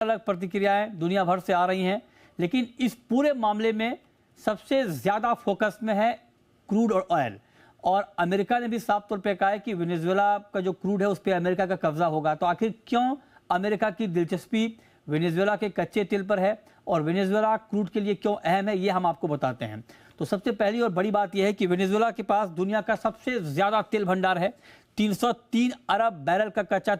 अलग प्रतिक्रियाएं दुनिया भर से आ रही हैं, लेकिन इस पूरे मामले में सबसे ज़्यादा फोकस में है क्रूड और ऑयल। और अमेरिका ने भी साफ तौर पे कहा है कि वेनेजुएला का जो क्रूड है उस पर अमेरिका का कब्जा होगा। तो आखिर क्यों अमेरिका की दिलचस्पी वेनेजुएला के कच्चे तेल पर है और वेनेजुएला क्रूड के लिए क्यों अहम है, ये हम आपको बताते हैं। तो सबसे पहली और बड़ी बात यह है कि वेनेजुएला के पास दुनिया का सबसे ज़्यादा तेल भंडार है। 303 अरब बैरल का कच्चे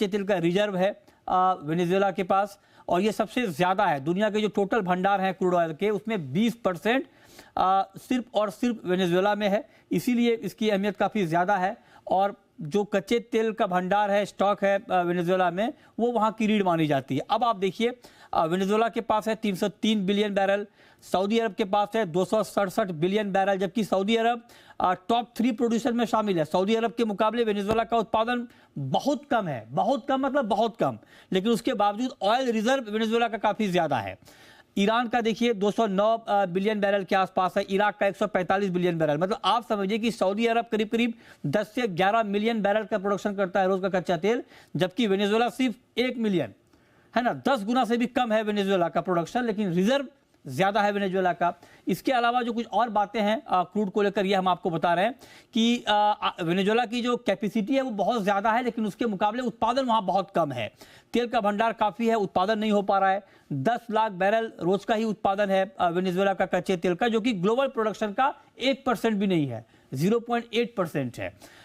तेल का रिजर्व है वेनेजुएला के पास, और ये सबसे ज़्यादा है। दुनिया के जो टोटल भंडार हैं क्रूड ऑयल के, उसमें 20% सिर्फ और सिर्फ वेनेजुएला में है, इसीलिए इसकी अहमियत काफ़ी ज़्यादा है। और जो कच्चे तेल का भंडार है, स्टॉक है वेनेजुएला में, वो वहाँ की रीढ़ मानी जाती है। अब आप देखिए, वेनेजुएला के पास है 303 बिलियन बैरल, सऊदी अरब के पास है 267 बिलियन बैरल, जबकि सऊदी अरब टॉप 3 प्रोड्यूसर में शामिल है। सऊदी अरब के मुकाबले वेनेजुएला का उत्पादन बहुत कम है, बहुत कम मतलब बहुत कम, लेकिन उसके बावजूद ऑयल रिजर्व वेनेजुएला का काफ़ी ज़्यादा है। ईरान का देखिए 209 बिलियन बैरल के आसपास है, इराक का 145 बिलियन बैरल। मतलब आप समझिए कि सऊदी अरब करीब करीब 10 से 11 मिलियन बैरल का प्रोडक्शन करता है रोज का कच्चा तेल, जबकि वेनेजुएला सिर्फ 1 मिलियन, है ना, 10 गुना से भी कम है वेनेजुएला का प्रोडक्शन, लेकिन रिजर्व ज़्यादा है वेनेजुएला का। इसके अलावा जो कुछ और बातें हैं क्रूड को लेकर, ये हम आपको बता रहे हैं कि वेनेजुएला की जो कैपेसिटी है वो बहुत ज़्यादा है, लेकिन उसके मुकाबले उत्पादन वहाँ बहुत कम है। तेल का भंडार काफ़ी है, उत्पादन नहीं हो पा रहा है। 10 लाख बैरल रोज का ही उत्पादन है वेनेजुएला का कच्चे तेल का, जो कि ग्लोबल प्रोडक्शन का 1% भी नहीं है, 0.8%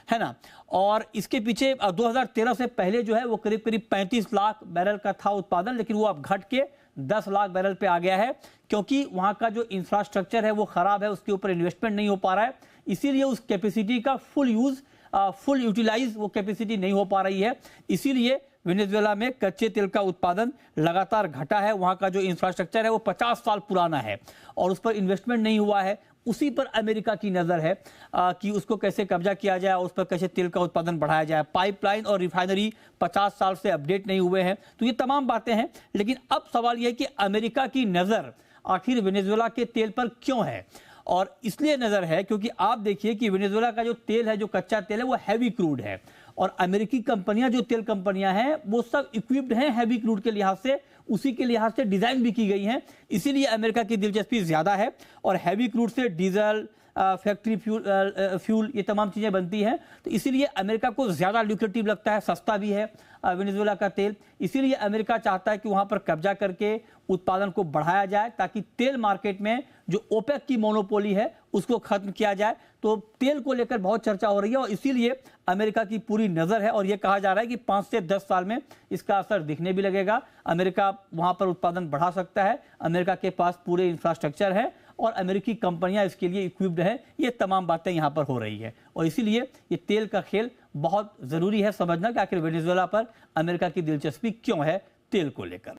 है ना। और इसके पीछे 2013 से पहले जो है वो करीब करीब 35 लाख बैरल का था उत्पादन, लेकिन वो अब घट के 10 लाख बैरल पे आ गया है, क्योंकि वहाँ का जो इंफ्रास्ट्रक्चर है वो ख़राब है, उसके ऊपर इन्वेस्टमेंट नहीं हो पा रहा है, इसीलिए उस कैपेसिटी का फुल यूटिलाइज वो कैपेसिटी नहीं हो पा रही है। इसीलिए वेनेजुएला में कच्चे तेल का उत्पादन लगातार घटा है। वहाँ का जो इंफ्रास्ट्रक्चर है वो 50 साल पुराना है और उस पर इन्वेस्टमेंट नहीं हुआ है। उसी पर अमेरिका की नज़र है कि उसको कैसे कब्जा किया जाए, उस पर कैसे तेल का उत्पादन बढ़ाया जाए। पाइपलाइन और रिफाइनरी 50 साल से अपडेट नहीं हुए हैं। तो ये तमाम बातें हैं, लेकिन अब सवाल यह है कि अमेरिका की नज़र आखिर वेनेजुएला के तेल पर क्यों है। और इसलिए नज़र है क्योंकि आप देखिए कि वेनेजुएला का जो तेल है, जो कच्चा तेल है, वो हैवी क्रूड है, और अमेरिकी कंपनियां, जो तेल कंपनियां हैं, वो सब इक्विप्ड हैं हैवी क्रूड के लिहाज से, उसी के लिहाज से डिज़ाइन भी की गई हैं। इसीलिए अमेरिका की दिलचस्पी ज़्यादा है, और हैवी क्रूड से डीजल, फैक्ट्री फ्यूल ये तमाम चीज़ें बनती हैं। तो इसीलिए अमेरिका को ज़्यादा ल्यूक्रेटिव लगता है, सस्ता भी है वेनेजुएला का तेल। इसीलिए अमेरिका चाहता है कि वहाँ पर कब्जा करके उत्पादन को बढ़ाया जाए, ताकि तेल मार्केट में जो ओपेक की मोनोपोली है उसको खत्म किया जाए। तो तेल को लेकर बहुत चर्चा हो रही है, और इसीलिए अमेरिका की पूरी नज़र है, और यह कहा जा रहा है कि 5 से 10 साल में इसका असर दिखने भी लगेगा। अमेरिका वहाँ पर उत्पादन बढ़ा सकता है, अमेरिका के पास पूरे इंफ्रास्ट्रक्चर है, और अमेरिकी कंपनियां इसके लिए इक्विप्ड है। ये तमाम बातें यहाँ पर हो रही है, और इसीलिए ये तेल का खेल बहुत ज़रूरी है समझना कि आखिर वेनेजुएला पर अमेरिका की दिलचस्पी क्यों है तेल को लेकर।